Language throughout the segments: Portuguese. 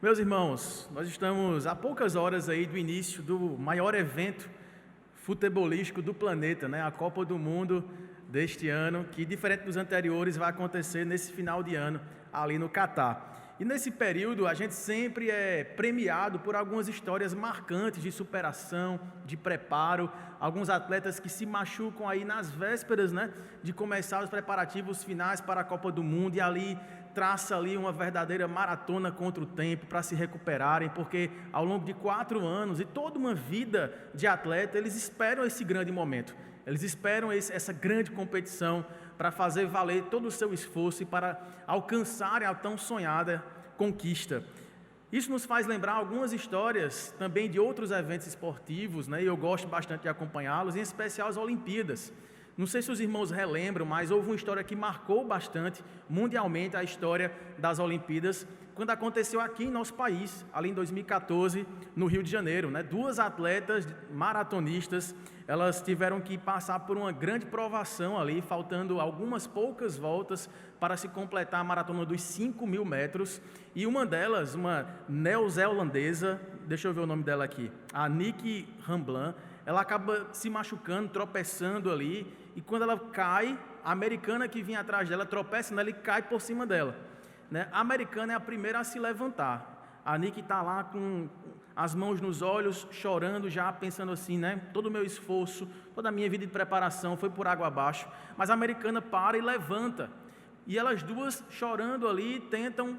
Meus irmãos, nós estamos a poucas horas aí do início do maior evento futebolístico do planeta, né? A Copa do Mundo deste ano, que diferente dos anteriores vai acontecer nesse final de ano ali no Catar. E nesse período a gente sempre é premiado por algumas histórias marcantes de superação, de preparo, alguns atletas que se machucam aí nas vésperas, né, de começar os preparativos finais para a Copa do Mundo e ali traça ali uma verdadeira maratona contra o tempo para se recuperarem, porque ao longo de 4 anos e toda uma vida de atleta, eles esperam esse grande momento, eles esperam essa grande competição para fazer valer todo o seu esforço e para alcançarem a tão sonhada conquista. Isso nos faz lembrar algumas histórias também de outros eventos esportivos, né? E eu gosto bastante de acompanhá-los, em especial as Olimpíadas. Não sei se os irmãos relembram, mas houve uma história que marcou bastante mundialmente a história das Olimpíadas, quando aconteceu aqui em nosso país, ali em 2014, no Rio de Janeiro, né? 2 atletas maratonistas, elas tiveram que passar por uma grande provação ali, faltando algumas poucas voltas para se completar a maratona dos 5.000 metros, e uma delas, uma neozelandesa, deixa eu ver o nome dela aqui, a Nikki Ramblan, ela acaba se machucando, tropeçando ali, e quando ela cai, a americana que vinha atrás dela tropeça nela e cai por cima dela, né? A americana é a primeira a se levantar. A Nikki está lá com as mãos nos olhos, chorando já, pensando assim, né? Todo o meu esforço, toda a minha vida de preparação foi por água abaixo. Mas a americana para e levanta. E elas duas, chorando ali, tentam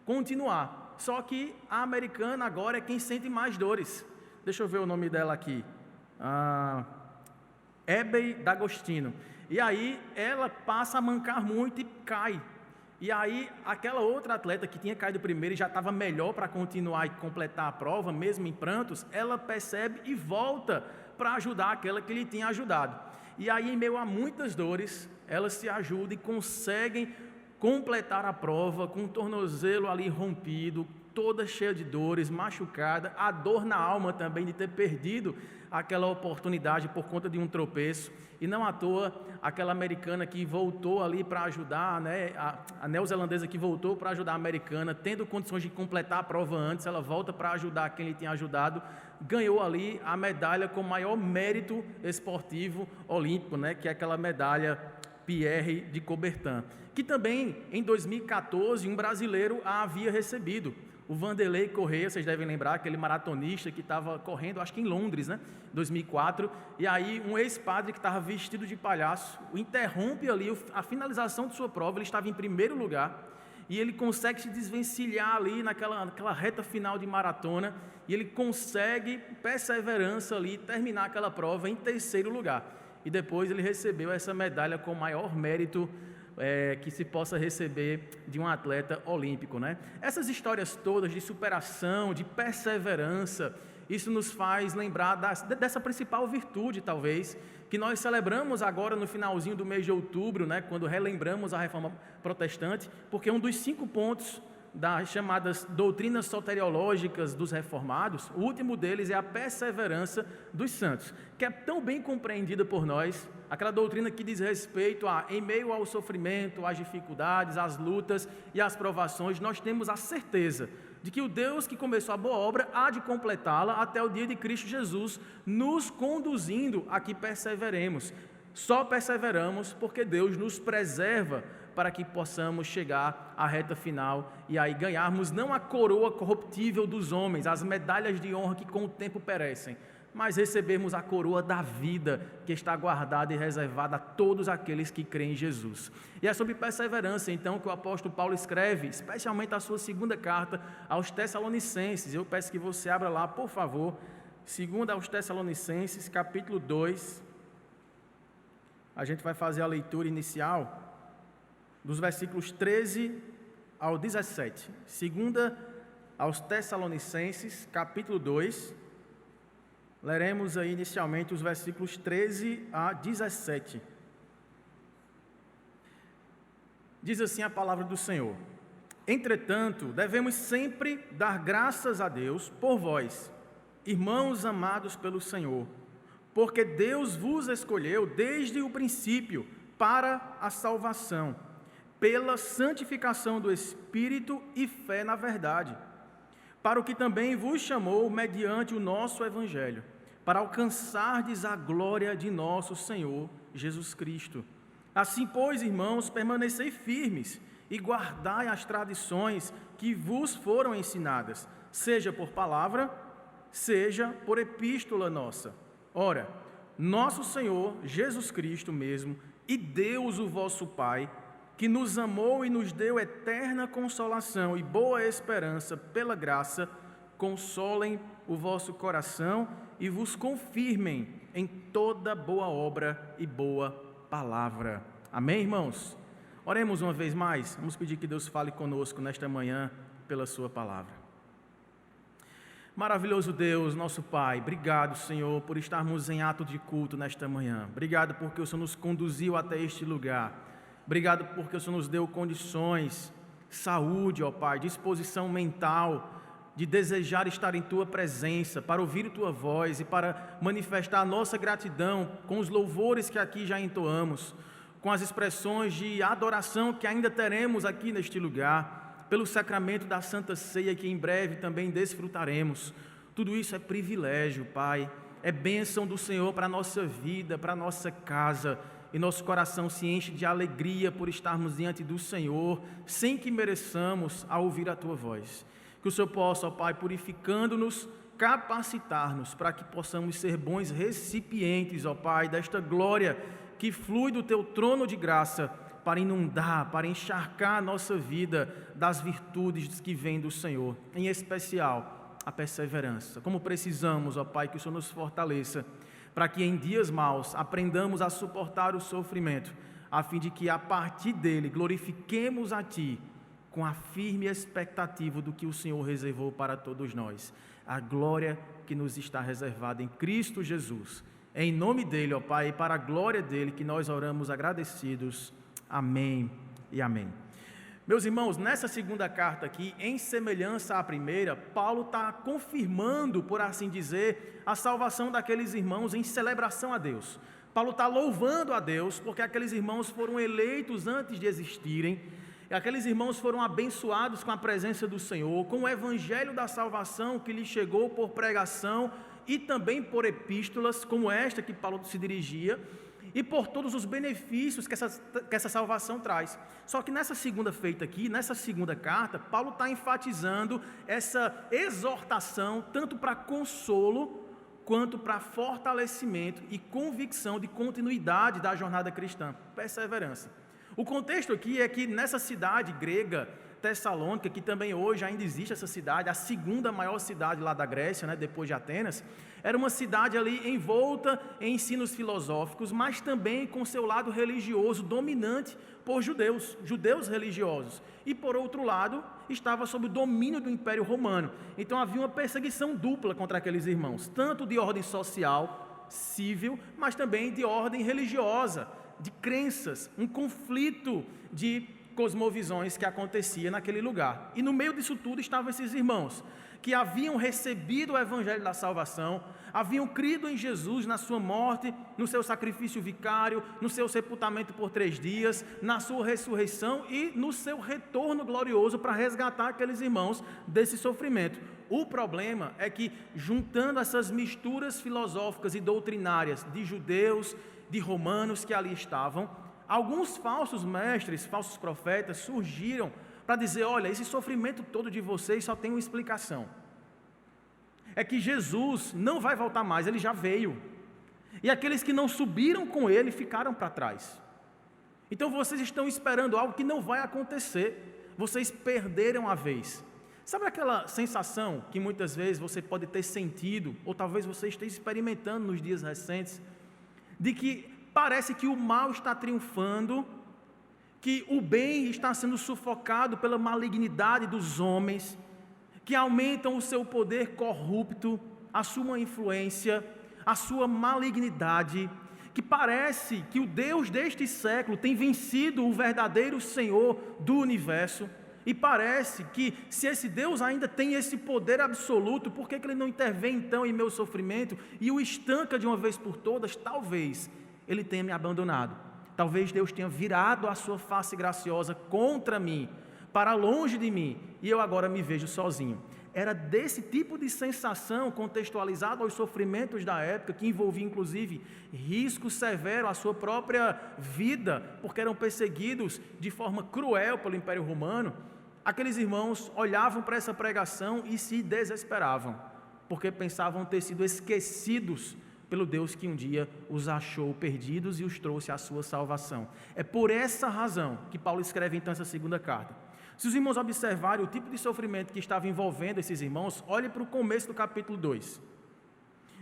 continuar. Só que a americana agora é quem sente mais dores. Deixa eu ver o nome dela aqui. Ebey D'Agostino. E aí ela passa a mancar muito e cai. E aí aquela outra atleta que tinha caído primeiro e já estava melhor para continuar e completar a prova, mesmo em prantos, ela percebe e volta para ajudar aquela que lhe tinha ajudado. E aí, em meio a muitas dores, elas se ajudam e conseguem completar a prova com o tornozelo ali rompido, toda cheia de dores, machucada, a dor na alma também de ter perdido aquela oportunidade por conta de um tropeço. E não à toa, aquela americana que voltou ali para ajudar, né, a neozelandesa que voltou para ajudar a americana, tendo condições de completar a prova antes, ela volta para ajudar quem lhe tinha ajudado, ganhou ali a medalha com maior mérito esportivo olímpico, né, que é aquela medalha Pierre de Coubertin, que também em 2014 um brasileiro a havia recebido. O Vanderlei Corrêa, vocês devem lembrar, aquele maratonista que estava correndo, acho que em Londres, né, 2004, e aí um ex-padre que estava vestido de palhaço, interrompe ali a finalização de sua prova, ele estava em primeiro lugar, e ele consegue se desvencilhar ali naquela reta final de maratona, e ele consegue, perseverança ali, terminar aquela prova em terceiro lugar, e depois ele recebeu essa medalha com maior mérito que se possa receber de um atleta olímpico, né? Essas histórias todas de superação, de perseverança, isso nos faz lembrar dessa principal virtude, talvez, que nós celebramos agora no finalzinho do mês de outubro, né? Quando relembramos a Reforma Protestante, porque um dos 5 pontos das chamadas doutrinas soteriológicas dos reformados, o último deles é a perseverança dos santos, que é tão bem compreendida por nós, aquela doutrina que diz respeito a, em meio ao sofrimento, às dificuldades, às lutas e às provações, nós temos a certeza de que o Deus que começou a boa obra há de completá-la até o dia de Cristo Jesus, nos conduzindo a que perseveremos. Só perseveramos porque Deus nos preserva para que possamos chegar à reta final e aí ganharmos não a coroa corruptível dos homens, as medalhas de honra que com o tempo perecem, mas recebermos a coroa da vida que está guardada e reservada a todos aqueles que creem em Jesus. E é sobre perseverança, então, que o apóstolo Paulo escreve, especialmente a sua 2ª carta aos Tessalonicenses. Eu peço que você abra lá, por favor, 2 aos Tessalonicenses, capítulo 2. A gente vai fazer a leitura inicial dos versículos 13 ao 17. 2 aos Tessalonicenses, capítulo 2. Leremos aí inicialmente os versículos 13 a 17. Diz assim a palavra do Senhor: Entretanto, devemos sempre dar graças a Deus por vós, irmãos amados pelo Senhor, porque Deus vos escolheu desde o princípio para a salvação, pela santificação do Espírito e fé na verdade, para o que também vos chamou mediante o nosso Evangelho, para alcançardes a glória de nosso Senhor Jesus Cristo. Assim, pois, irmãos, permanecei firmes e guardai as tradições que vos foram ensinadas, seja por palavra, seja por epístola nossa. Ora, nosso Senhor Jesus Cristo mesmo, e Deus o vosso Pai, que nos amou e nos deu eterna consolação e boa esperança pela graça, consolem o vosso coração e vos confirmem em toda boa obra e boa palavra. Amém, irmãos? Oremos uma vez mais. Vamos pedir que Deus fale conosco nesta manhã pela sua palavra. Maravilhoso Deus, nosso Pai, obrigado, Senhor, por estarmos em ato de culto nesta manhã. Obrigado porque o Senhor nos conduziu até este lugar. Obrigado porque o Senhor nos deu condições, saúde, ó Pai, disposição mental, de desejar estar em Tua presença, para ouvir Tua voz e para manifestar a nossa gratidão com os louvores que aqui já entoamos, com as expressões de adoração que ainda teremos aqui neste lugar, pelo sacramento da Santa Ceia que em breve também desfrutaremos. Tudo isso é privilégio, Pai, é bênção do Senhor para a nossa vida, para a nossa casa, e nosso coração se enche de alegria por estarmos diante do Senhor, sem que mereçamos a ouvir a Tua voz. Que o Senhor possa, ó Pai, purificando-nos, capacitar-nos para que possamos ser bons recipientes, ó Pai, desta glória que flui do Teu trono de graça para inundar, para encharcar a nossa vida das virtudes que vêm do Senhor, em especial a perseverança. Como precisamos, ó Pai, que o Senhor nos fortaleça, para que em dias maus aprendamos a suportar o sofrimento, a fim de que a partir dele glorifiquemos a Ti, com a firme expectativa do que o Senhor reservou para todos nós, a glória que nos está reservada em Cristo Jesus. Em nome dele, ó Pai, e para a glória dele que nós oramos agradecidos. Amém e amém. Meus irmãos, nessa segunda carta aqui, em semelhança à primeira, Paulo está confirmando, por assim dizer, a salvação daqueles irmãos em celebração a Deus. Paulo está louvando a Deus, porque aqueles irmãos foram eleitos antes de existirem, e aqueles irmãos foram abençoados com a presença do Senhor, com o evangelho da salvação que lhes chegou por pregação e também por epístolas, como esta que Paulo se dirigia, e por todos os benefícios que essa salvação traz. Só que nessa segunda feita aqui, nessa segunda carta, Paulo está enfatizando essa exortação tanto para consolo, quanto para fortalecimento e convicção de continuidade da jornada cristã, perseverança. O contexto aqui é que nessa cidade grega, Tessalônica, que também hoje ainda existe essa cidade, a segunda maior cidade lá da Grécia, né, depois de Atenas, era uma cidade ali envolta em ensinos filosóficos, mas também com seu lado religioso dominante por judeus religiosos. E por outro lado, estava sob o domínio do Império Romano. Então havia uma perseguição dupla contra aqueles irmãos, tanto de ordem social, civil, mas também de ordem religiosa, de crenças, um conflito de cosmovisões que acontecia naquele lugar. E no meio disso tudo estavam esses irmãos, que haviam recebido o evangelho da salvação, haviam crido em Jesus na sua morte, no seu sacrifício vicário, no seu sepultamento por 3 dias, na sua ressurreição e no seu retorno glorioso para resgatar aqueles irmãos desse sofrimento. O problema é que, juntando essas misturas filosóficas e doutrinárias de judeus, de romanos que ali estavam, alguns falsos mestres, falsos profetas surgiram para dizer: olha, esse sofrimento todo de vocês só tem uma explicação. É que Jesus não vai voltar mais, ele já veio. E aqueles que não subiram com ele ficaram para trás. Então vocês estão esperando algo que não vai acontecer. Vocês perderam a vez. Sabe aquela sensação que muitas vezes você pode ter sentido, ou talvez você esteja experimentando nos dias recentes, de que parece que o mal está triunfando, que o bem está sendo sufocado pela malignidade dos homens, que aumentam o seu poder corrupto, a sua influência, a sua malignidade, que parece que o Deus deste século tem vencido o verdadeiro Senhor do universo, e parece que se esse Deus ainda tem esse poder absoluto, por que Ele não intervém então em meu sofrimento e o estanca de uma vez por todas? Talvez Ele tenha me abandonado, talvez Deus tenha virado a sua face graciosa contra mim, para longe de mim, e eu agora me vejo sozinho. era desse tipo de sensação contextualizado aos sofrimentos da época, que envolvia inclusive risco severo à sua própria vida, porque eram perseguidos de forma cruel pelo Império Romano. Aqueles irmãos olhavam para essa pregação e se desesperavam, porque pensavam ter sido esquecidos pelo Deus que um dia os achou perdidos e os trouxe à sua salvação. É por essa razão que Paulo escreve então essa segunda carta. Se os irmãos observarem o tipo de sofrimento que estava envolvendo esses irmãos, olhem para o começo do capítulo 2.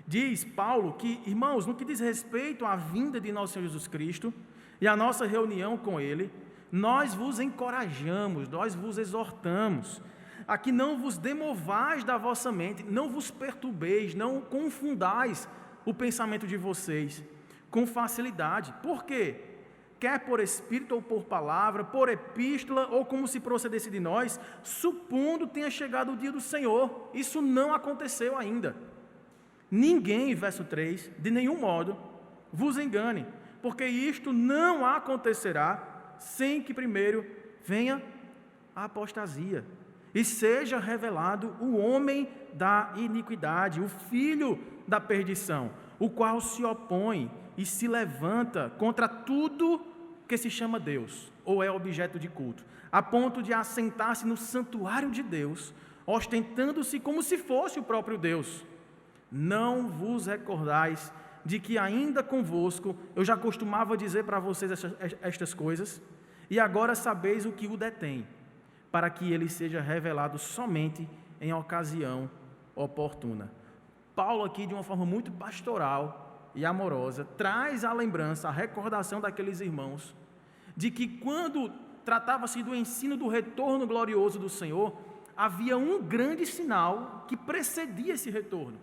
Diz Paulo que, irmãos, no que diz respeito à vinda de nosso Senhor Jesus Cristo e à nossa reunião com Ele, nós vos encorajamos, nós vos exortamos, a que não vos demovais da vossa mente, não vos perturbeis, não confundais o pensamento de vocês com facilidade. Por quê? Quer por espírito ou por palavra, por epístola ou como se procedesse de nós, supondo tenha chegado o dia do Senhor. Isso não aconteceu ainda. Ninguém, verso 3, de nenhum modo vos engane, porque isto não acontecerá sem que primeiro venha a apostasia e seja revelado o homem da iniquidade, o filho da perdição, o qual se opõe e se levanta contra tudo que se chama Deus, ou é objeto de culto, a ponto de assentar-se no santuário de Deus, ostentando-se como se fosse o próprio Deus. Não vos recordais de que ainda convosco eu já costumava dizer para vocês estas coisas, e agora sabeis o que o detém, para que ele seja revelado somente em ocasião oportuna. Paulo aqui, de uma forma muito pastoral e amorosa, traz a lembrança, a recordação daqueles irmãos, de que quando tratava-se do ensino do retorno glorioso do Senhor, havia um grande sinal que precedia esse retorno,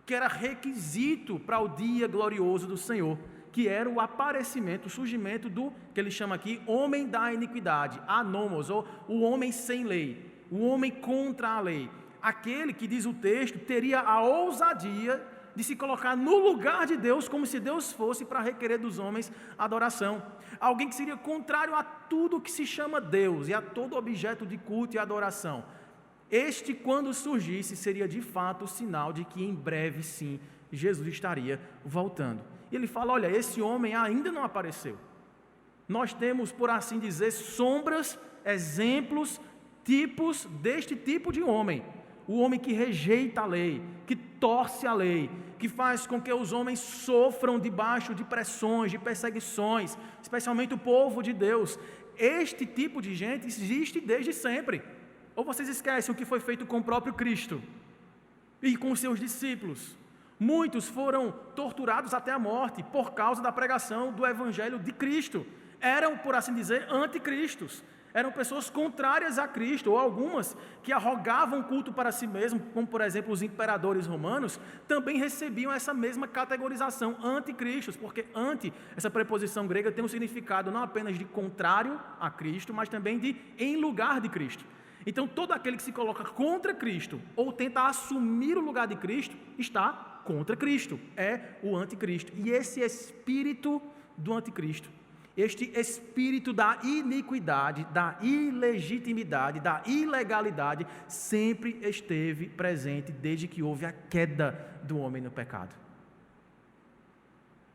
que era requisito para o dia glorioso do Senhor, que era o aparecimento, o surgimento do, que ele chama aqui, homem da iniquidade, anomos, ou o homem sem lei, o homem contra a lei. Aquele que, diz o texto, teria a ousadia de se colocar no lugar de Deus, como se Deus fosse para requerer dos homens adoração. Alguém que seria contrário a tudo que se chama Deus e a todo objeto de culto e adoração. Este, quando surgisse, seria de fato o sinal de que em breve, sim, Jesus estaria voltando. E ele fala, olha, esse homem ainda não apareceu. Nós temos, por assim dizer, sombras, exemplos, tipos deste tipo de homem. O homem que rejeita a lei, que torce a lei, que faz com que os homens sofram debaixo de pressões, de perseguições, especialmente o povo de Deus. Este tipo de gente existe desde sempre. Ou vocês esquecem o que foi feito com o próprio Cristo e com os seus discípulos? Muitos foram torturados até a morte por causa da pregação do Evangelho de Cristo. Eram, por assim dizer, anticristos. Eram pessoas contrárias a Cristo, ou algumas que arrogavam culto para si mesmo, como por exemplo os imperadores romanos, também recebiam essa mesma categorização, anticristos, porque anti, essa preposição grega tem um significado não apenas de contrário a Cristo, mas também de em lugar de Cristo. Então todo aquele que se coloca contra Cristo, ou tenta assumir o lugar de Cristo, está contra Cristo, é o anticristo. E esse espírito do anticristo, este espírito da iniquidade, da ilegitimidade, da ilegalidade, sempre esteve presente desde que houve a queda do homem no pecado.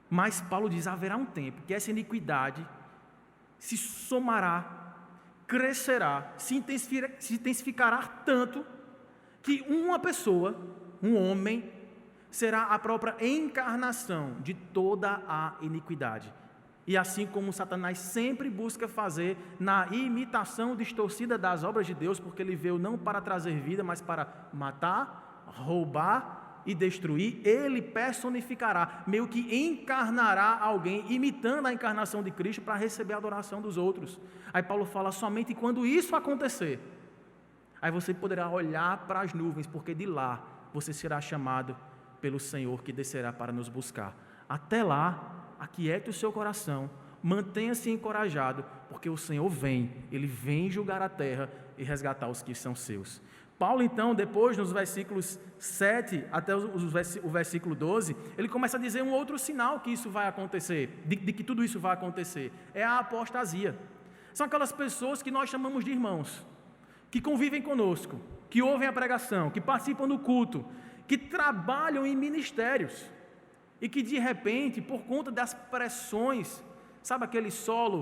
Mas Paulo diz, haverá um tempo que essa iniquidade se somará, crescerá, se intensificará tanto, que uma pessoa, um homem, será a própria encarnação de toda a iniquidade. E assim como Satanás sempre busca fazer na imitação distorcida das obras de Deus, porque ele veio não para trazer vida, mas para matar, roubar e destruir, ele personificará, meio que encarnará alguém, imitando a encarnação de Cristo para receber a adoração dos outros. Aí Paulo fala, somente quando isso acontecer, aí você poderá olhar para as nuvens, porque de lá você será chamado pelo Senhor que descerá para nos buscar. Até lá, aquiete o seu coração, mantenha-se encorajado, porque o Senhor vem, Ele vem julgar a terra e resgatar os que são seus. Paulo então, depois nos versículos 7 até o versículo 12, ele começa a dizer um outro sinal que isso vai acontecer, de que tudo isso vai acontecer, é a apostasia. São aquelas pessoas que nós chamamos de irmãos, que convivem conosco, que ouvem a pregação, que participam do culto, que trabalham em ministérios, e que de repente, por conta das pressões, sabe aquele solo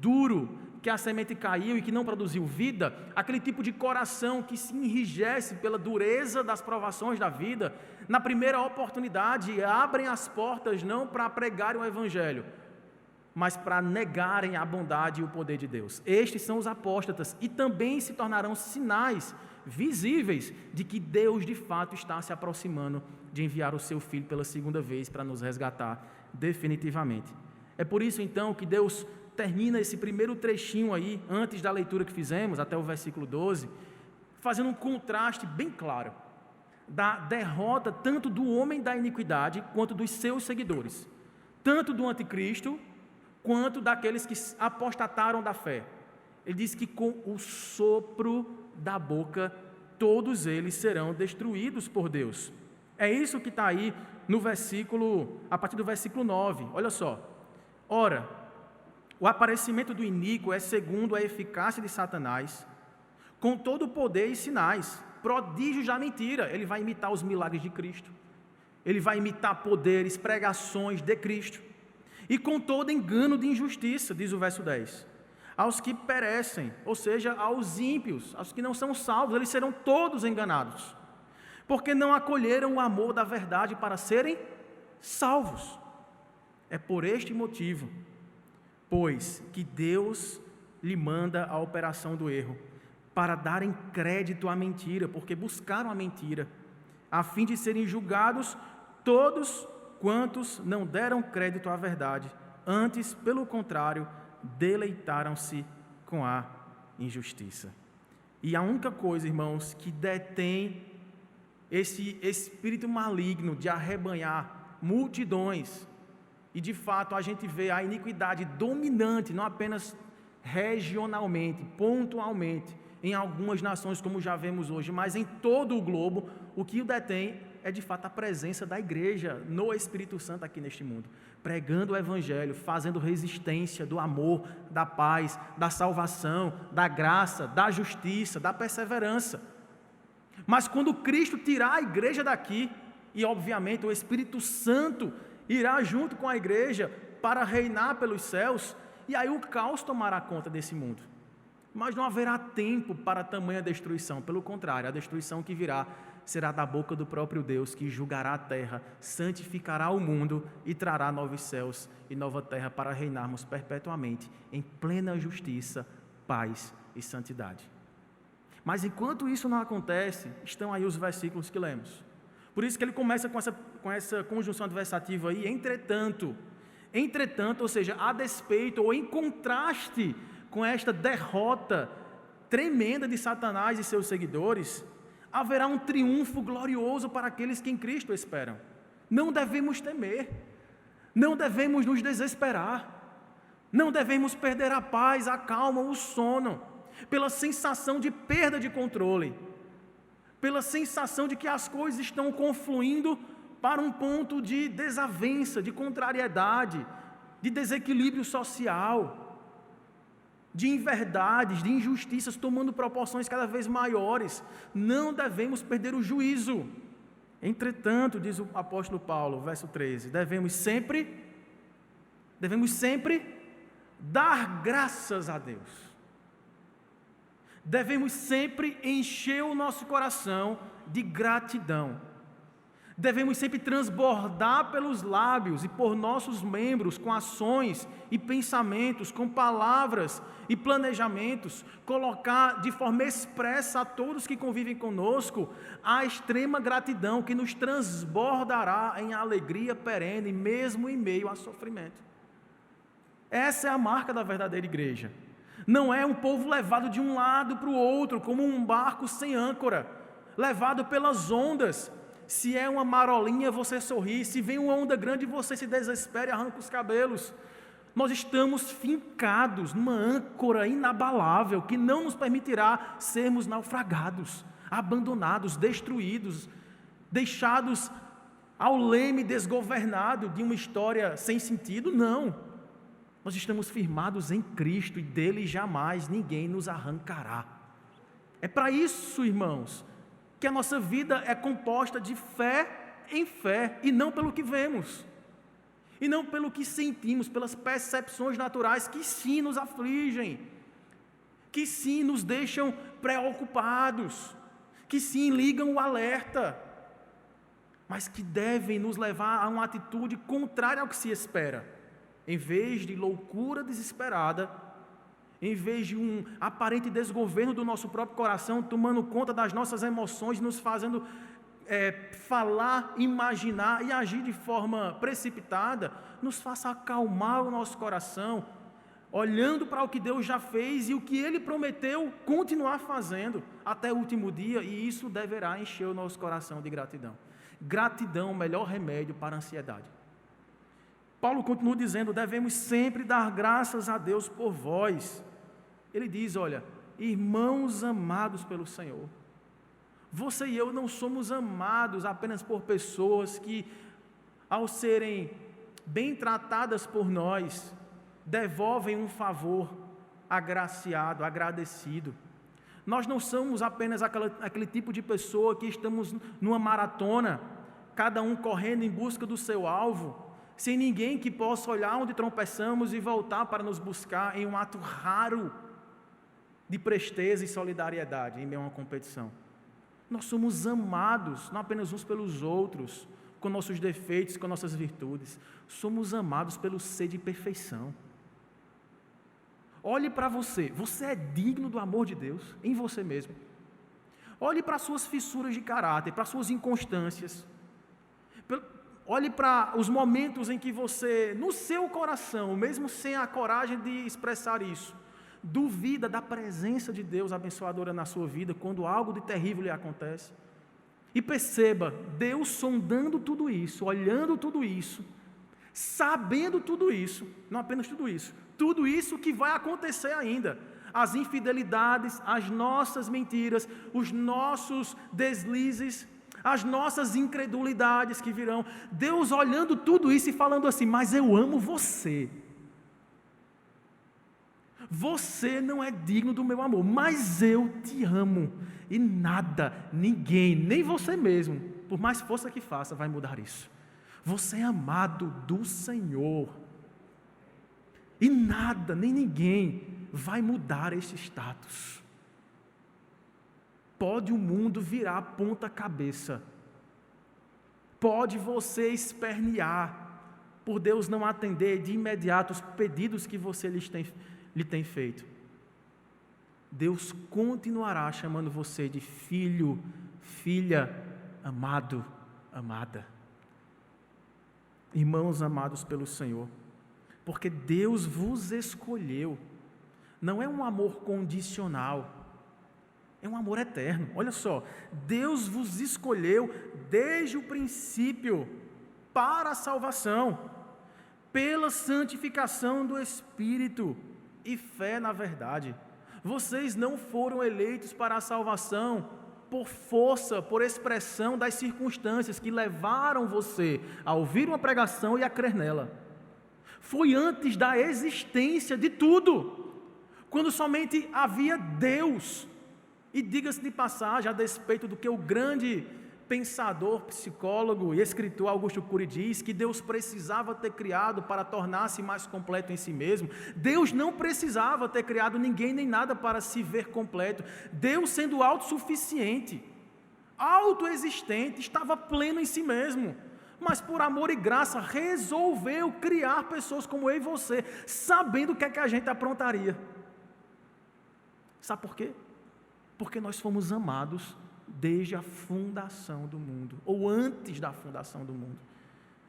duro, que a semente caiu e que não produziu vida, aquele tipo de coração que se enrijece pela dureza das provações da vida, na primeira oportunidade abrem as portas não para pregarem o Evangelho, mas para negarem a bondade e o poder de Deus. Estes são os apóstatas e também se tornarão sinais visíveis de que Deus de fato está se aproximando de enviar o seu Filho pela segunda vez para nos resgatar definitivamente. É por isso então que Deus termina esse primeiro trechinho aí, antes da leitura que fizemos, até o versículo 12, fazendo um contraste bem claro da derrota tanto do homem da iniquidade quanto dos seus seguidores, tanto do anticristo quanto daqueles que apostataram da fé. Ele diz que com o sopro da boca todos eles serão destruídos por Deus. É isso que está aí no versículo, a partir do versículo 9, olha só. Ora, o aparecimento do iníquo é segundo a eficácia de Satanás, com todo o poder e sinais, prodígios da mentira. Ele vai imitar os milagres de Cristo, ele vai imitar poderes, pregações de Cristo, e com todo engano de injustiça, diz o verso 10, aos que perecem, ou seja, aos ímpios, aos que não são salvos, eles serão todos enganados, porque não acolheram o amor da verdade para serem salvos. É por este motivo, pois, que Deus lhe manda a operação do erro, para darem crédito à mentira, porque buscaram a mentira, a fim de serem julgados todos quantos não deram crédito à verdade, antes, pelo contrário, deleitaram-se com a injustiça. E a única coisa, irmãos, que detém esse espírito maligno de arrebanhar multidões, e de fato a gente vê a iniquidade dominante, não apenas regionalmente, pontualmente, em algumas nações como já vemos hoje, mas em todo o globo, o que o detém é de fato a presença da igreja no Espírito Santo aqui neste mundo, pregando o Evangelho, fazendo resistência do amor, da paz, da salvação, da graça, da justiça, da perseverança. Mas quando Cristo tirar a igreja daqui, e obviamente o Espírito Santo irá junto com a igreja para reinar pelos céus, e aí o caos tomará conta desse mundo. Mas não haverá tempo para tamanha destruição, pelo contrário, a destruição que virá será da boca do próprio Deus, que julgará a terra, santificará o mundo e trará novos céus e nova terra para reinarmos perpetuamente em plena justiça, paz e santidade. Mas enquanto isso não acontece, estão aí os versículos que lemos. Por isso que ele começa com essa conjunção adversativa aí, entretanto, ou seja, a despeito ou em contraste com esta derrota tremenda de Satanás e seus seguidores, haverá um triunfo glorioso para aqueles que em Cristo esperam. Não devemos temer, não devemos nos desesperar, não devemos perder a paz, a calma, o sono, pela sensação de perda de controle, pela sensação de que as coisas estão confluindo para um ponto de desavença, de contrariedade, de desequilíbrio social, de inverdades, de injustiças tomando proporções cada vez maiores. Não devemos perder o juízo. Entretanto, diz o apóstolo Paulo, verso 13, devemos sempre dar graças a Deus. Devemos sempre encher o nosso coração de gratidão. Devemos sempre transbordar pelos lábios e por nossos membros com ações e pensamentos, com palavras e planejamentos, colocar de forma expressa a todos que convivem conosco a extrema gratidão que nos transbordará em alegria perene, mesmo em meio a sofrimento. Essa é a marca da verdadeira igreja. Não é um povo levado de um lado para o outro, como um barco sem âncora, levado pelas ondas. Se é uma marolinha, você sorri. Se vem uma onda grande, você se desespera e arranca os cabelos. Nós estamos fincados numa âncora inabalável que não nos permitirá sermos naufragados, abandonados, destruídos, deixados ao leme desgovernado de uma história sem sentido. Não. Nós estamos firmados em Cristo e dele jamais ninguém nos arrancará. É para isso, irmãos, que a nossa vida é composta de fé em fé, e não pelo que vemos, e não pelo que sentimos, pelas percepções naturais que sim nos afligem, que sim nos deixam preocupados, que sim ligam o alerta, mas que devem nos levar a uma atitude contrária ao que se espera. Em vez de loucura desesperada, em vez de um aparente desgoverno do nosso próprio coração, tomando conta das nossas emoções, nos fazendo falar, imaginar e agir de forma precipitada, nos faça acalmar o nosso coração, olhando para o que Deus já fez e o que Ele prometeu continuar fazendo até o último dia, e isso deverá encher o nosso coração de gratidão. Gratidão, o melhor remédio para a ansiedade. Paulo continua dizendo: devemos sempre dar graças a Deus por vós. Ele diz: olha, irmãos amados pelo Senhor, você e eu não somos amados apenas por pessoas que, ao serem bem tratadas por nós, devolvem um favor agraciado, agradecido. Nós não somos apenas aquele tipo de pessoa que estamos numa maratona, cada um correndo em busca do seu alvo, sem ninguém que possa olhar onde tropeçamos e voltar para nos buscar em um ato raro de presteza e solidariedade em meio a uma competição. Nós somos amados, não apenas uns pelos outros, com nossos defeitos, com nossas virtudes. Somos amados pelo ser de perfeição. Olhe para você, você é digno do amor de Deus em você mesmo. Olhe para as suas fissuras de caráter, para as suas inconstâncias. Olhe para os momentos em que você, no seu coração, mesmo sem a coragem de expressar isso, duvida da presença de Deus abençoadora na sua vida, quando algo de terrível lhe acontece. E perceba, Deus sondando tudo isso, olhando tudo isso, sabendo tudo isso, não apenas tudo isso que vai acontecer ainda, as infidelidades, as nossas mentiras, os nossos deslizes, as nossas incredulidades que virão, Deus olhando tudo isso e falando assim: mas eu amo você. Você não é digno do meu amor, mas eu te amo. E nada, ninguém, nem você mesmo, por mais força que faça, vai mudar isso. Você é amado do Senhor. E nada, nem ninguém vai mudar esse status. Pode o mundo virar ponta cabeça. Pode você espernear, por Deus não atender de imediato os pedidos que você lhe tem feito. Deus continuará chamando você de filho, filha, amado, amada. Irmãos amados pelo Senhor, porque Deus vos escolheu. Não é um amor condicional, é um amor eterno. Olha só, Deus vos escolheu desde o princípio para a salvação, pela santificação do Espírito e fé na verdade. Vocês não foram eleitos para a salvação por força, por expressão das circunstâncias que levaram você a ouvir uma pregação e a crer nela. Foi antes da existência de tudo, quando somente havia Deus. E diga-se de passagem, a despeito do que o grande pensador, psicólogo e escritor Augusto Cury diz, que Deus precisava ter criado para tornar-se mais completo em si mesmo. Deus não precisava ter criado ninguém nem nada para se ver completo. Deus, sendo autossuficiente, autoexistente, estava pleno em si mesmo, mas por amor e graça resolveu criar pessoas como eu e você, sabendo o que é que a gente aprontaria. Sabe por quê? Porque nós fomos amados desde a fundação do mundo, ou antes da fundação do mundo.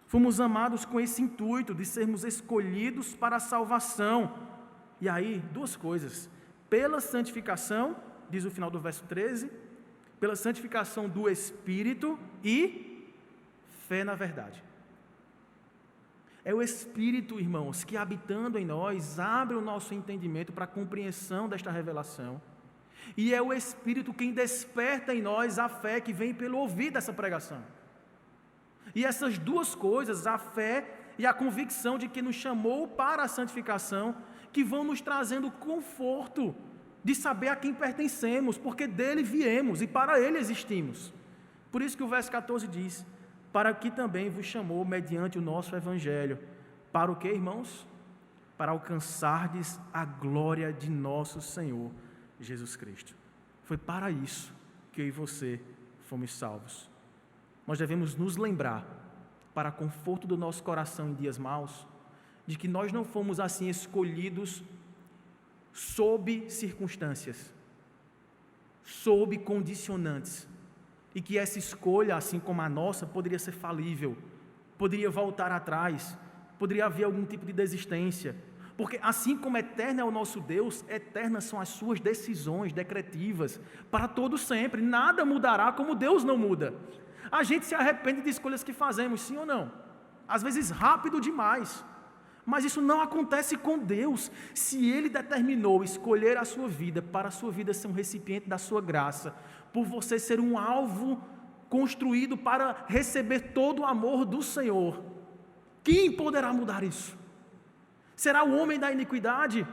Fomos amados com esse intuito de sermos escolhidos para a salvação. E aí, duas coisas: pela santificação, diz o final do verso 13, pela santificação do Espírito e fé na verdade. É o Espírito, irmãos, que habitando em nós, abre o nosso entendimento para a compreensão desta revelação. E é o Espírito quem desperta em nós a fé que vem pelo ouvir dessa pregação. E essas duas coisas, a fé e a convicção de que nos chamou para a santificação, que vão nos trazendo conforto de saber a quem pertencemos, porque dele viemos e para ele existimos. Por isso que o verso 14 diz: para que também vos chamou mediante o nosso evangelho. Para o que, irmãos? Para alcançardes a glória de nosso Senhor Jesus Cristo. Foi para isso que eu e você fomos salvos. Nós devemos nos lembrar, para conforto do nosso coração em dias maus, de que nós não fomos assim escolhidos sob circunstâncias, sob condicionantes, e que essa escolha, assim como a nossa, poderia ser falível, poderia voltar atrás, poderia haver algum tipo de desistência, porque assim como eterno é o nosso Deus, eternas são as suas decisões decretivas, para todo sempre. Nada mudará como Deus não muda. A gente se arrepende de escolhas que fazemos, sim ou não? Às vezes rápido demais, mas isso não acontece com Deus. Se Ele determinou escolher a sua vida, para a sua vida ser um recipiente da sua graça, por você ser um alvo construído para receber todo o amor do Senhor, quem poderá mudar isso? Será o homem da iniquidade?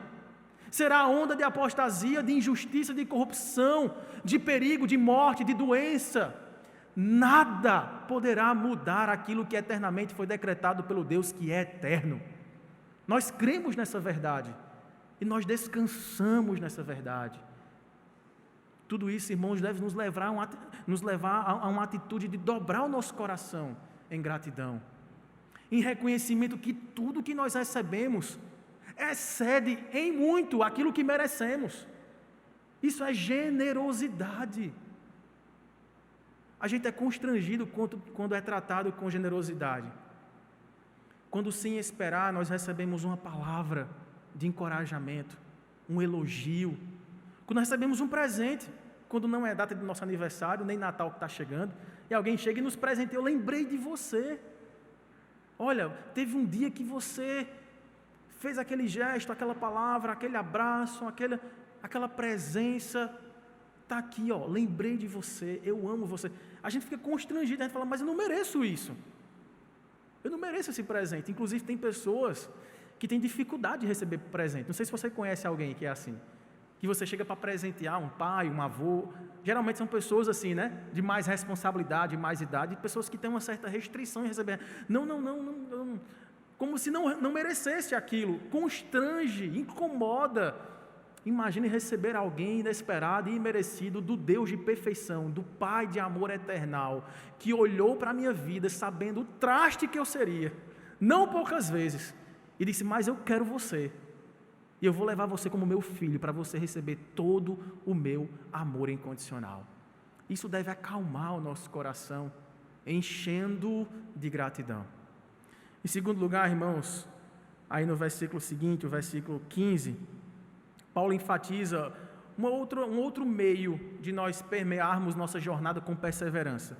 Será a onda de apostasia, de injustiça, de corrupção, de perigo, de morte, de doença? Nada poderá mudar aquilo que eternamente foi decretado pelo Deus que é eterno. Nós cremos nessa verdade e nós descansamos nessa verdade. Tudo isso, irmãos, deve nos levar a uma atitude de dobrar o nosso coração em gratidão, em reconhecimento que tudo que nós recebemos excede em muito aquilo que merecemos. Isso é generosidade. A gente é constrangido quando é tratado com generosidade. Quando, sem esperar, nós recebemos uma palavra de encorajamento, um elogio. Quando recebemos um presente, quando não é data do nosso aniversário, nem Natal que está chegando, e alguém chega e nos presenteia: eu lembrei de você. Olha, teve um dia que você fez aquele gesto, aquela palavra, aquele abraço, aquela presença. Está aqui, ó, lembrei de você, eu amo você. A gente fica constrangido, a gente fala: mas eu não mereço isso. Eu não mereço esse presente. Inclusive tem pessoas que têm dificuldade de receber presente. Não sei se você conhece alguém que é assim, que você chega para presentear um pai, um avô. Geralmente são pessoas assim, né, de mais responsabilidade, mais idade, pessoas que têm uma certa restrição em receber. Não, como se não merecesse aquilo. Constrange, incomoda. Imagine receber alguém inesperado e imerecido do Deus de perfeição, do Pai de amor eternal, que olhou para a minha vida sabendo o traste que eu seria, não poucas vezes, e disse: mas eu quero você, e eu vou levar você como meu filho, para você receber todo o meu amor incondicional. Isso deve acalmar o nosso coração, enchendo de gratidão. Em segundo lugar, irmãos, aí no versículo seguinte, o versículo 15, Paulo enfatiza um outro meio de nós permearmos nossa jornada com perseverança.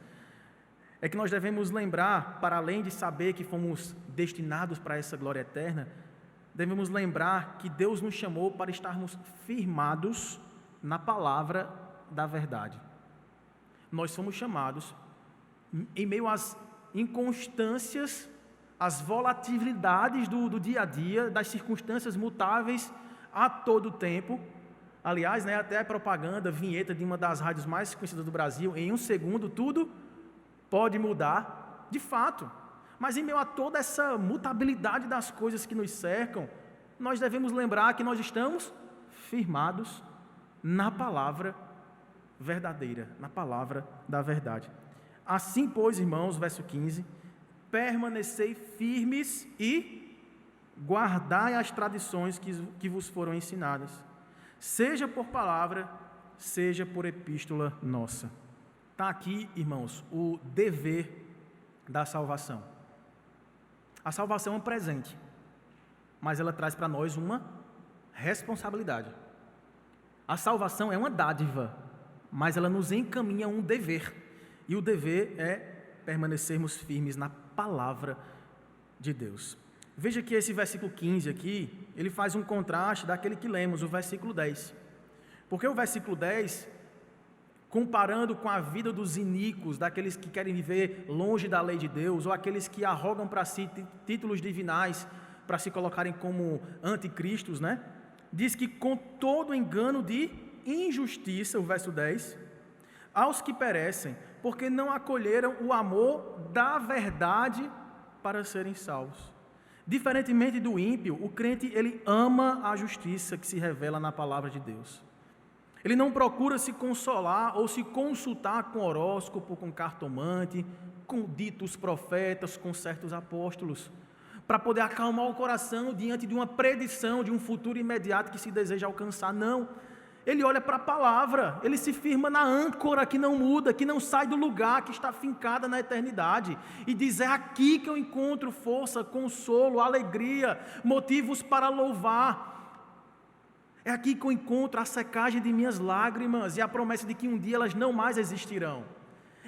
É que nós devemos lembrar, para além de saber que fomos destinados para essa glória eterna, devemos lembrar que Deus nos chamou para estarmos firmados na palavra da verdade. Nós somos chamados, em meio às inconstâncias, às volatilidades do dia a dia, das circunstâncias mutáveis a todo tempo. Aliás, né, até a propaganda, vinheta de uma das rádios mais conhecidas do Brasil: em um segundo tudo pode mudar. De fato, mas em meio a toda essa mutabilidade das coisas que nos cercam, nós devemos lembrar que nós estamos firmados na palavra verdadeira, na palavra da verdade. Assim, pois, irmãos, verso 15, permanecei firmes e guardai as tradições que vos foram ensinadas, seja por palavra, seja por epístola nossa. Está aqui, irmãos, o dever da salvação. A salvação é um presente, mas ela traz para nós uma responsabilidade. A salvação é uma dádiva, mas ela nos encaminha a um dever, e o dever é permanecermos firmes na palavra de Deus. Veja que esse versículo 15 aqui, ele faz um contraste daquele que lemos, o versículo 10. Porque o versículo 10, comparando com a vida dos iníquos, daqueles que querem viver longe da lei de Deus, ou aqueles que arrogam para si títulos divinais, para se colocarem como anticristos, né? diz que com todo engano de injustiça, o verso 10, aos que perecem, porque não acolheram o amor da verdade para serem salvos. Diferentemente do ímpio, o crente, ele ama a justiça que se revela na palavra de Deus. Ele não procura se consolar ou se consultar com horóscopo, com cartomante, com ditos profetas, com certos apóstolos, para poder acalmar o coração diante de uma predição de um futuro imediato que se deseja alcançar. Não. Ele olha para a palavra, ele se firma na âncora que não muda, que não sai do lugar, que está fincada na eternidade, e diz: é aqui que eu encontro força, consolo, alegria, motivos para louvar. É aqui que eu encontro a secagem de minhas lágrimas e a promessa de que um dia elas não mais existirão.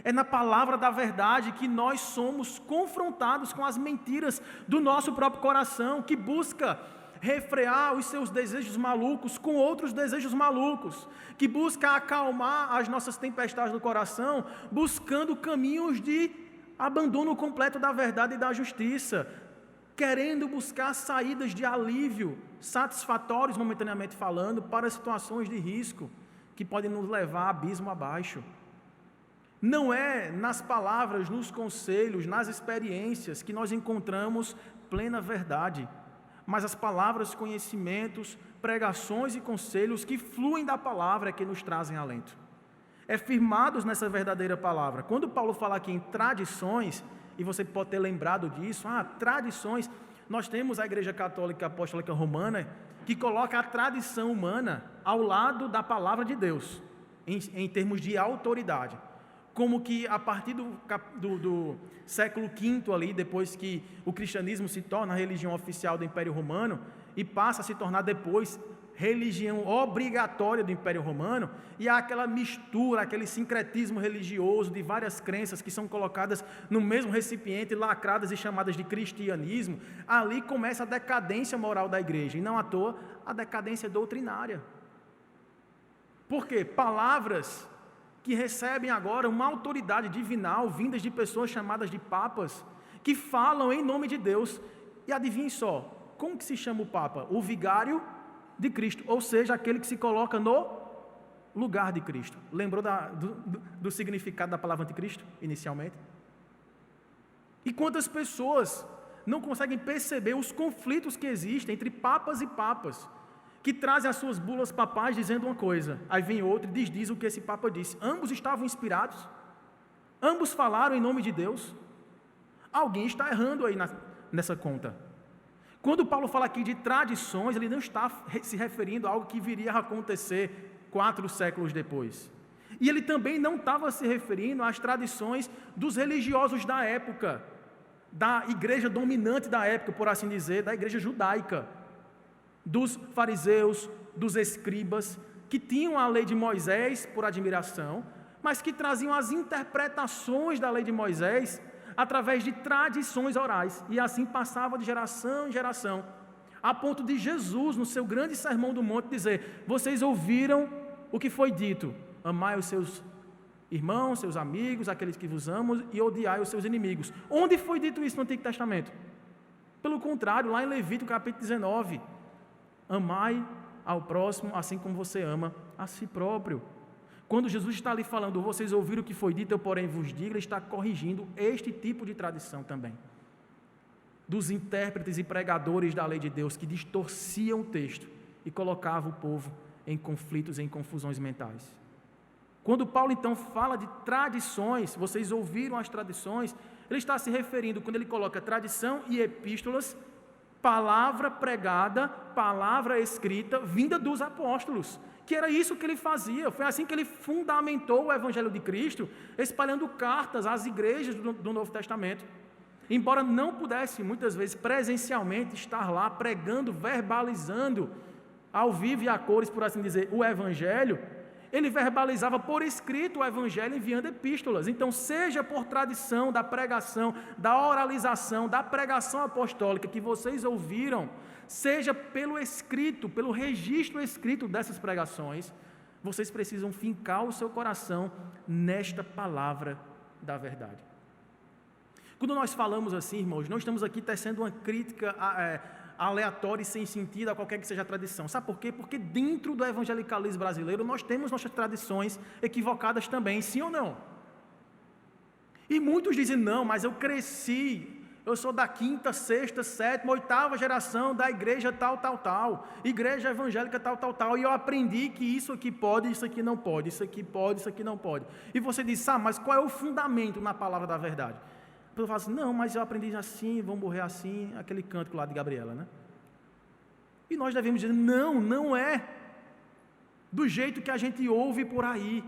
É na palavra da verdade que nós somos confrontados com as mentiras do nosso próprio coração, que busca refrear os seus desejos malucos com outros desejos malucos, que busca acalmar as nossas tempestades do coração, buscando caminhos de abandono completo da verdade e da justiça, querendo buscar saídas de alívio, satisfatórios momentaneamente falando, para situações de risco, que podem nos levar abismo abaixo. Não é nas palavras, nos conselhos, nas experiências que nós encontramos plena verdade, mas as palavras, conhecimentos, pregações e conselhos que fluem da palavra é que nos trazem alento. É firmados nessa verdadeira palavra. Quando Paulo fala aqui em tradições, e você pode ter lembrado disso, tradições, nós temos a Igreja Católica Apostólica Romana, que coloca a tradição humana ao lado da palavra de Deus, em termos de autoridade. Como que a partir do século V ali, depois que o cristianismo se torna a religião oficial do Império Romano e passa a se tornar depois religião obrigatória do Império Romano, e há aquela mistura, aquele sincretismo religioso de várias crenças que são colocadas no mesmo recipiente, lacradas e chamadas de cristianismo, ali começa a decadência moral da igreja, e não à toa a decadência doutrinária. Por quê? Palavras que recebem agora uma autoridade divinal, vindas de pessoas chamadas de papas, que falam em nome de Deus. E adivinhem só, como que se chama o papa? O vigário de Cristo, ou seja, aquele que se coloca no lugar de Cristo. Lembrou do significado da palavra anticristo, inicialmente? E quantas pessoas não conseguem perceber os conflitos que existem entre papas e papas, que trazem as suas bulas papais dizendo uma coisa, aí vem outra e diz o que esse papa disse. Ambos estavam inspirados, ambos falaram em nome de Deus. Alguém está errando aí nessa conta. Quando Paulo fala aqui de tradições, ele não está se referindo a algo que viria a acontecer 4 séculos depois. E ele também não estava se referindo às tradições dos religiosos da época, da igreja dominante da época, por assim dizer, da igreja judaica, dos fariseus, dos escribas, que tinham a lei de Moisés por admiração, mas que traziam as interpretações da lei de Moisés através de tradições orais, e assim passava de geração em geração, a ponto de Jesus, no seu grande sermão do monte, dizer: vocês ouviram o que foi dito, amai os seus irmãos, seus amigos, aqueles que vos amam, e odiai os seus inimigos. Onde foi dito isso no Antigo Testamento? Pelo contrário, lá em Levítico capítulo 19, amai ao próximo assim como você ama a si próprio. Quando Jesus está ali falando, vocês ouviram o que foi dito, eu porém vos digo, ele está corrigindo este tipo de tradição também, dos intérpretes e pregadores da lei de Deus, que distorciam o texto e colocavam o povo em conflitos, em confusões mentais. Quando Paulo então fala de tradições, vocês ouviram as tradições, ele está se referindo, quando ele coloca tradição e epístolas, palavra pregada, palavra escrita, vinda dos apóstolos, que era isso que ele fazia. Foi assim que ele fundamentou o Evangelho de Cristo, espalhando cartas às igrejas do Novo Testamento. Embora não pudesse, muitas vezes, presencialmente estar lá, pregando, verbalizando, ao vivo e a cores, por assim dizer, o Evangelho, ele verbalizava por escrito o Evangelho enviando epístolas. Então, seja por tradição da pregação, da oralização, da pregação apostólica que vocês ouviram, seja pelo escrito, pelo registro escrito dessas pregações, vocês precisam fincar o seu coração nesta palavra da verdade. Quando nós falamos assim, irmãos, não estamos aqui tecendo uma crítica aleatória e sem sentido a qualquer que seja a tradição. Sabe por quê? Porque dentro do evangelicalismo brasileiro nós temos nossas tradições equivocadas também, sim ou não? E muitos dizem, não, mas eu cresci, eu sou da 5ª, 6ª, 7ª, 8ª geração da igreja tal, igreja evangélica tal, e eu aprendi que isso aqui pode, isso aqui não pode, isso aqui pode, isso aqui não pode. E você diz, mas qual é o fundamento na palavra da verdade? A pessoa fala assim, não, mas eu aprendi assim, vou morrer assim, aquele cântico lá de Gabriela, né? E nós devemos dizer, não é do jeito que a gente ouve por aí.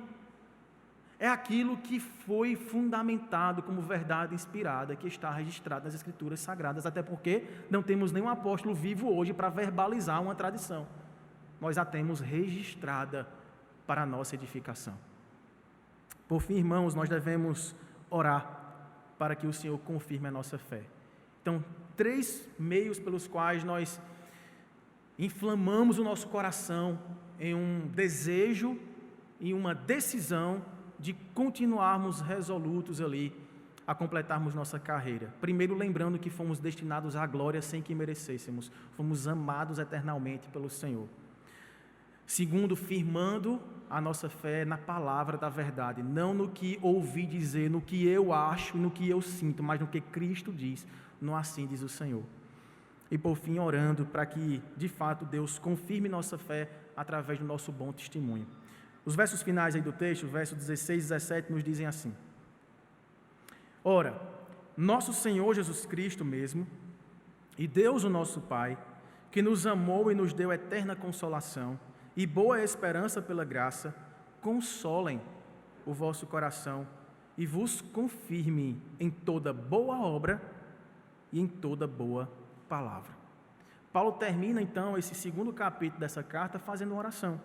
É aquilo que foi fundamentado como verdade inspirada, que está registrado nas Escrituras Sagradas, até porque não temos nenhum apóstolo vivo hoje para verbalizar uma tradição. Nós a temos registrada para a nossa edificação. Por fim, irmãos, nós devemos orar para que o Senhor confirme a nossa fé. Então, 3 meios pelos quais nós inflamamos o nosso coração em um desejo e uma decisão de continuarmos resolutos ali a completarmos nossa carreira. Primeiro, lembrando que fomos destinados à glória sem que merecêssemos, fomos amados eternamente pelo Senhor. Segundo, firmando a nossa fé na palavra da verdade, não no que ouvi dizer, no que eu acho, no que eu sinto, mas no que Cristo diz, no assim diz o Senhor. E por fim, orando para que, de fato, Deus confirme nossa fé através do nosso bom testemunho. Os versos finais aí do texto, versos 16 e 17, nos dizem assim: Ora, nosso Senhor Jesus Cristo mesmo, e Deus o nosso Pai, que nos amou e nos deu eterna consolação e boa esperança pela graça, consolem o vosso coração e vos confirme em toda boa obra e em toda boa palavra. Paulo termina então esse 2º capítulo dessa carta fazendo uma oração.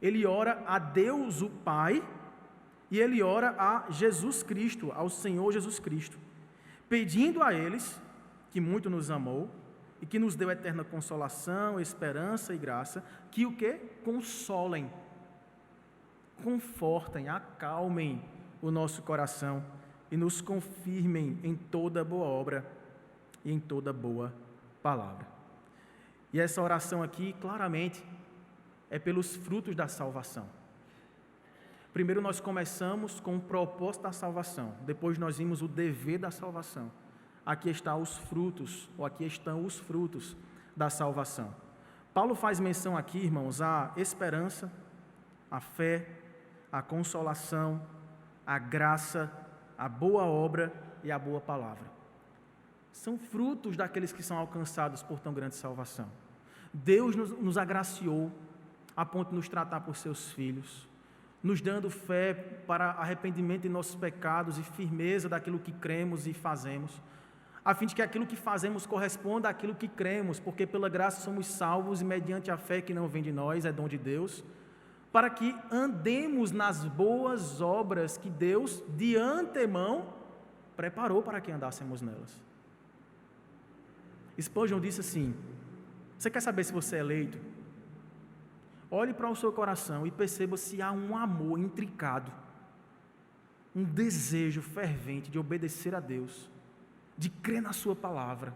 Ele ora a Deus o Pai e ele ora a Jesus Cristo, ao Senhor Jesus Cristo, pedindo a eles, que muito nos amou e que nos deu eterna consolação, esperança e graça, que o quê? Consolem, confortem, acalmem o nosso coração e nos confirmem em toda boa obra e em toda boa palavra. E essa oração aqui, claramente, é pelos frutos da salvação. Primeiro nós começamos com o propósito da salvação, depois nós vimos o dever da salvação. Aqui estão os frutos da salvação. Paulo faz menção aqui, irmãos, à esperança, à fé, à consolação, à graça, à boa obra e à boa palavra. São frutos daqueles que são alcançados por tão grande salvação. Deus nos agraciou a ponto de nos tratar por seus filhos, nos dando fé para arrependimento de nossos pecados e firmeza daquilo que cremos e fazemos, a fim de que aquilo que fazemos corresponda àquilo que cremos, porque pela graça somos salvos e mediante a fé que não vem de nós, é dom de Deus, para que andemos nas boas obras que Deus de antemão preparou para que andássemos nelas. Spurgeon disse assim: você quer saber se você é eleito? Olhe para o seu coração e perceba se há um amor intrincado, um desejo fervente de obedecer a Deus, de crer na sua palavra,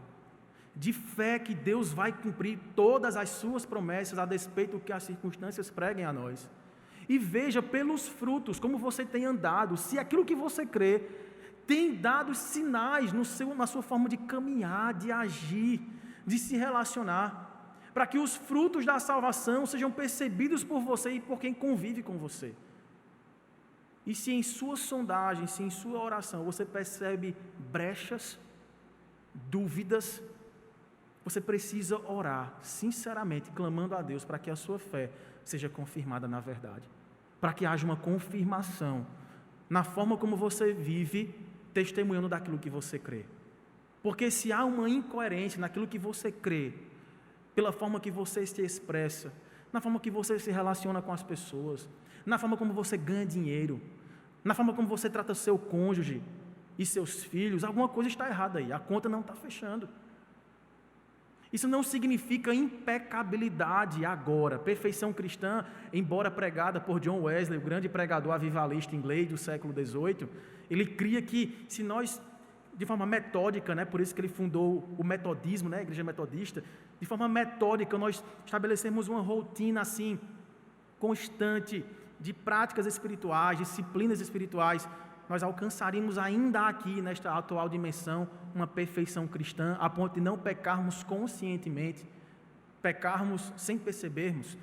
de fé que Deus vai cumprir todas as suas promessas a despeito do que as circunstâncias preguem a nós. E veja pelos frutos como você tem andado, se aquilo que você crê tem dado sinais na sua forma de caminhar, de agir, de se relacionar, para que os frutos da salvação sejam percebidos por você e por quem convive com você. E se em sua sondagem, se em sua oração você percebe brechas, dúvidas, você precisa orar sinceramente, clamando a Deus para que a sua fé seja confirmada na verdade, para que haja uma confirmação na forma como você vive, testemunhando daquilo que você crê. Porque se há uma incoerência naquilo que você crê, pela forma que você se expressa, na forma que você se relaciona com as pessoas, na forma como você ganha dinheiro, na forma como você trata seu cônjuge e seus filhos, alguma coisa está errada aí, a conta não está fechando. Isso não significa impecabilidade agora, perfeição cristã, embora pregada por John Wesley, o grande pregador avivalista inglês do século XVIII, ele cria que se nós de forma metódica, né? Por isso que ele fundou o metodismo, né? A igreja metodista. De forma metódica, nós estabelecemos uma rotina assim, constante, de práticas espirituais, disciplinas espirituais, nós alcançaríamos ainda aqui, nesta atual dimensão, uma perfeição cristã, a ponto de não pecarmos conscientemente, pecarmos sem percebermos.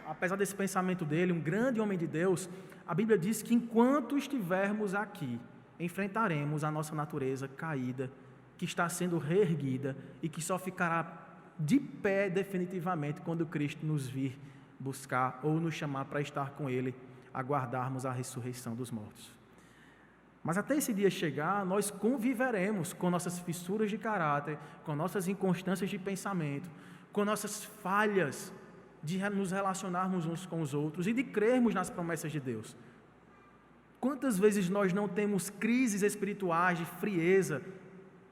Apesar desse pensamento dele, um grande homem de Deus, a Bíblia diz que enquanto estivermos aqui, enfrentaremos a nossa natureza caída, que está sendo reerguida e que só ficará de pé definitivamente quando Cristo nos vir buscar ou nos chamar para estar com Ele, aguardarmos a ressurreição dos mortos. Mas até esse dia chegar, nós conviveremos com nossas fissuras de caráter, com nossas inconstâncias de pensamento, com nossas falhas de nos relacionarmos uns com os outros e de crermos nas promessas de Deus. Quantas vezes nós não temos crises espirituais de frieza,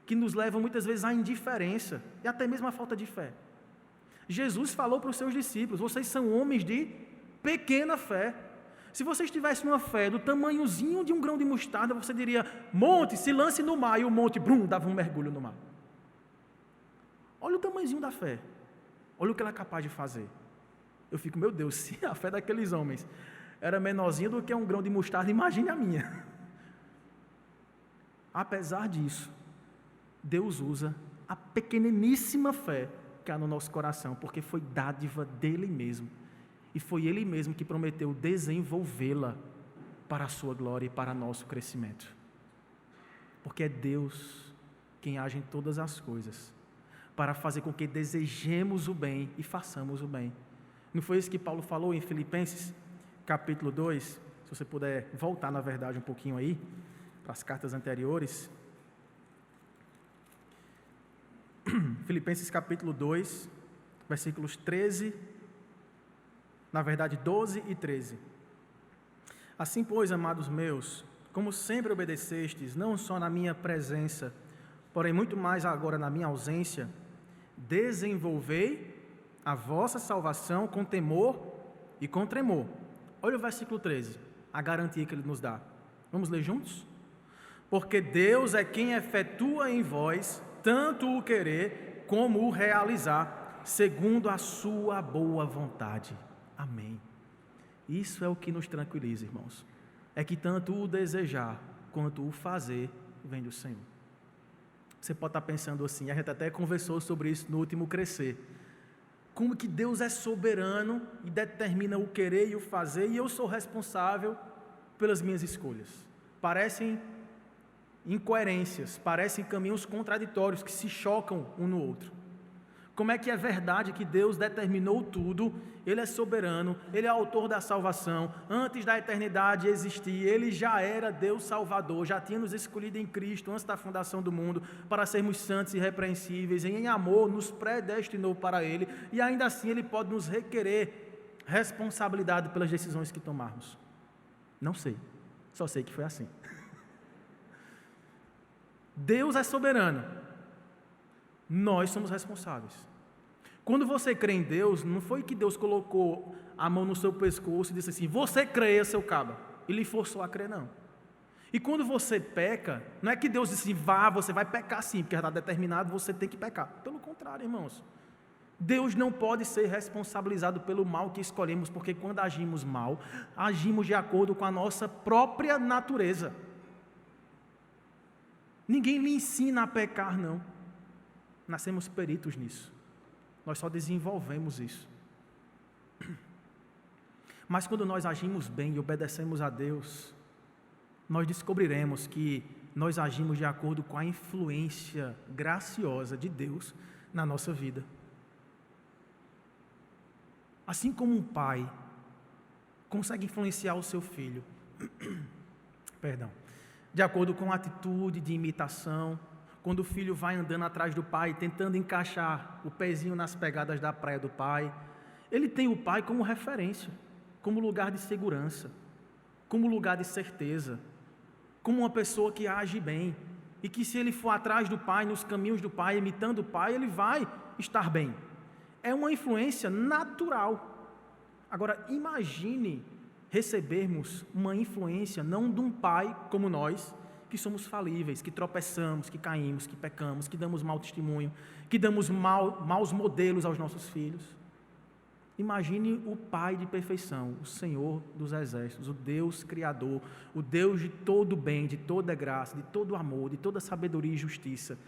que nos levam muitas vezes à indiferença e até mesmo à falta de fé? Jesus falou para os seus discípulos: vocês são homens de pequena fé. Se vocês tivessem uma fé do tamanhozinho de um grão de mostarda, você diria: monte, se lance no mar, e o monte, brum, dava um mergulho no mar. Olha o tamanhozinho da fé, olha o que ela é capaz de fazer. Eu fico, meu Deus, se a fé daqueles homens era menorzinha do que um grão de mostarda, imagine a minha. Apesar disso, Deus usa a pequeniníssima fé que há no nosso coração, porque foi dádiva dele mesmo, e foi ele mesmo que prometeu desenvolvê-la para a sua glória e para nosso crescimento, porque é Deus quem age em todas as coisas, para fazer com que desejemos o bem e façamos o bem. Não foi isso que Paulo falou em Filipenses, capítulo 2, se você puder voltar, na verdade, um pouquinho aí, para as cartas anteriores. Filipenses capítulo 2, versículos 13, na verdade 12 e 13. Assim, pois, amados meus, como sempre obedecestes, não só na minha presença, porém muito mais agora na minha ausência, desenvolvei a vossa salvação com temor e com tremor. Olha o versículo 13, a garantia que ele nos dá. Vamos ler juntos? Porque Deus é quem efetua em vós tanto o querer como o realizar, segundo a sua boa vontade. Amém. Isso é o que nos tranquiliza, irmãos. É que tanto o desejar quanto o fazer vem do Senhor. Você pode estar pensando assim, a gente até conversou sobre isso no último Crescer. Como que Deus é soberano e determina o querer e o fazer, e eu sou responsável pelas minhas escolhas. Parecem incoerências, parecem caminhos contraditórios que se chocam um no outro. Como é que é verdade que Deus determinou tudo, Ele é soberano, Ele é autor da salvação, antes da eternidade existir, Ele já era Deus Salvador, já tinha nos escolhido em Cristo antes da fundação do mundo, para sermos santos e irrepreensíveis, em amor nos predestinou para Ele, e ainda assim Ele pode nos requerer responsabilidade pelas decisões que tomarmos? Não sei, só sei que foi assim. Deus é soberano, nós somos responsáveis. Quando você crê em Deus, não foi que Deus colocou a mão no seu pescoço e disse assim: você creia, seu caba, e lhe forçou a crer, não. E quando você peca, não é que Deus disse assim: vá, você vai pecar sim, porque já está determinado, você tem que pecar. Pelo contrário, irmãos, Deus não pode ser responsabilizado pelo mal que escolhemos, porque quando agimos mal, agimos de acordo com a nossa própria natureza. Ninguém lhe ensina a pecar, não. Nascemos peritos nisso. Nós só desenvolvemos isso. Mas quando nós agimos bem e obedecemos a Deus, nós descobriremos que nós agimos de acordo com a influência graciosa de Deus na nossa vida. Assim como um pai consegue influenciar o seu filho, de acordo com a atitude de imitação, quando o filho vai andando atrás do pai, tentando encaixar o pezinho nas pegadas da praia do pai, ele tem o pai como referência, como lugar de segurança, como lugar de certeza, como uma pessoa que age bem, e que se ele for atrás do pai, nos caminhos do pai, imitando o pai, ele vai estar bem. É uma influência natural. Agora, imagine recebermos uma influência não de um pai como nós, que somos falíveis, que tropeçamos, que caímos, que pecamos, que damos mau testemunho, que damos maus modelos aos nossos filhos. Imagine o Pai de perfeição, o Senhor dos exércitos, o Deus Criador, o Deus de todo bem, de toda graça, de todo amor, de toda sabedoria e justiça.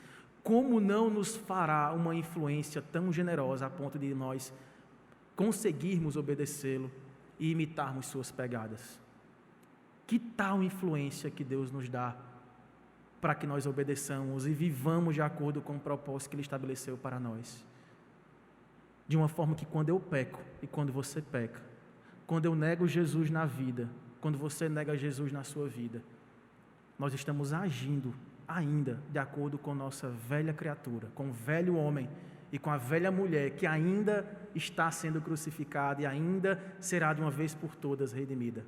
Como não nos fará uma influência tão generosa a ponto de nós conseguirmos obedecê-lo e imitarmos suas pegadas? Que tal influência que Deus nos dá para que nós obedeçamos e vivamos de acordo com o propósito que Ele estabeleceu para nós? De uma forma que quando eu peco e quando você peca, quando eu nego Jesus na vida, quando você nega Jesus na sua vida, nós estamos agindo ainda de acordo com nossa velha criatura, com o velho homem e com a velha mulher que ainda está sendo crucificada e ainda será de uma vez por todas redimida.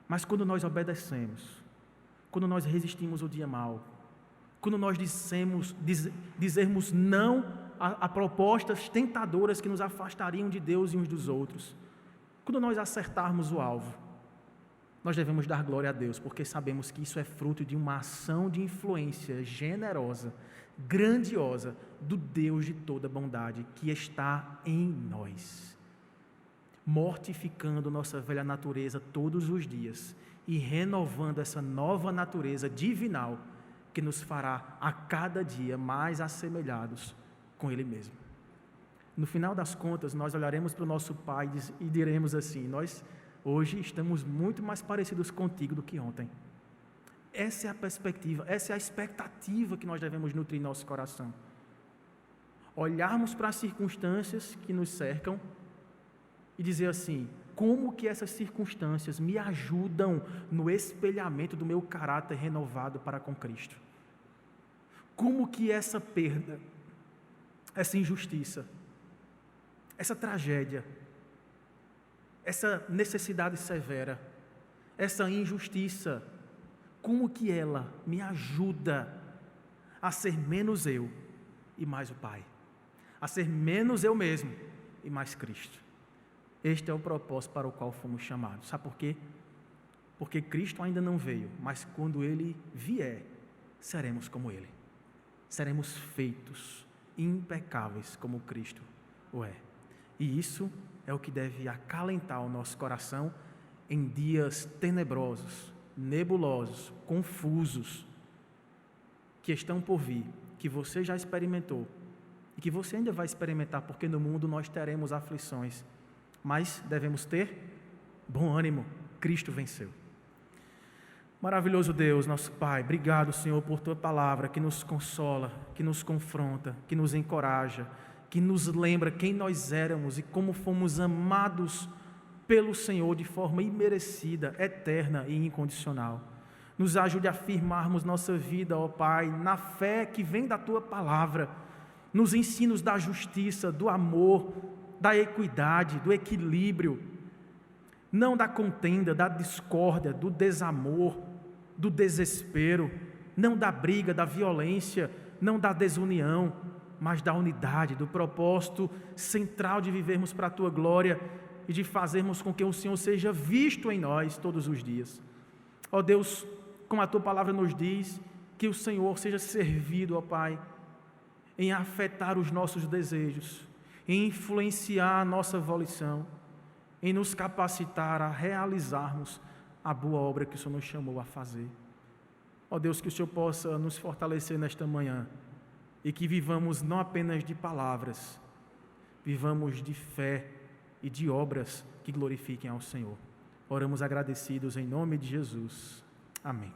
Mas quando nós obedecemos, quando nós resistimos o dia mau, quando nós dizermos não a propostas tentadoras que nos afastariam de Deus e uns dos outros, quando nós acertarmos o alvo, nós devemos dar glória a Deus, porque sabemos que isso é fruto de uma ação de influência generosa, grandiosa, do Deus de toda bondade que está em nós, mortificando nossa velha natureza todos os dias e renovando essa nova natureza divinal que nos fará a cada dia mais assemelhados com Ele mesmo. No final das contas, nós olharemos para o nosso Pai e diremos assim: nós hoje estamos muito mais parecidos contigo do que ontem. Essa é a perspectiva, essa é a expectativa que nós devemos nutrir em nosso coração. Olharmos para as circunstâncias que nos cercam e dizer assim: como que essas circunstâncias me ajudam no espelhamento do meu caráter renovado para com Cristo? Como que essa perda, essa injustiça, essa tragédia, essa necessidade severa, essa injustiça, como que ela me ajuda a ser menos eu e mais o Pai, a ser menos eu mesmo e mais Cristo? Este é o propósito para o qual fomos chamados. Sabe por quê? Porque Cristo ainda não veio, mas quando Ele vier, seremos como Ele. Seremos feitos impecáveis como Cristo o é. E isso é o que deve acalentar o nosso coração em dias tenebrosos, nebulosos, confusos, que estão por vir, que você já experimentou e que você ainda vai experimentar, porque no mundo nós teremos aflições, mas devemos ter bom ânimo, Cristo venceu. Maravilhoso Deus, nosso Pai, obrigado, Senhor, por Tua palavra que nos consola, que nos confronta, que nos encoraja, que nos lembra quem nós éramos e como fomos amados pelo Senhor de forma imerecida, eterna e incondicional. Nos ajude a afirmarmos nossa vida, ó Pai, na fé que vem da Tua palavra, nos ensinos da justiça, do amor, da equidade, do equilíbrio, não da contenda, da discórdia, do desamor, do desespero, não da briga, da violência, não da desunião, mas da unidade, do propósito central de vivermos para a Tua glória e de fazermos com que o Senhor seja visto em nós todos os dias. Ó Deus, como a Tua palavra nos diz, que o Senhor seja servido, ó Pai, em afetar os nossos desejos, em influenciar a nossa volição, em nos capacitar a realizarmos a boa obra que o Senhor nos chamou a fazer. Ó Deus, que o Senhor possa nos fortalecer nesta manhã e que vivamos não apenas de palavras, vivamos de fé e de obras que glorifiquem ao Senhor. Oramos agradecidos em nome de Jesus. Amém.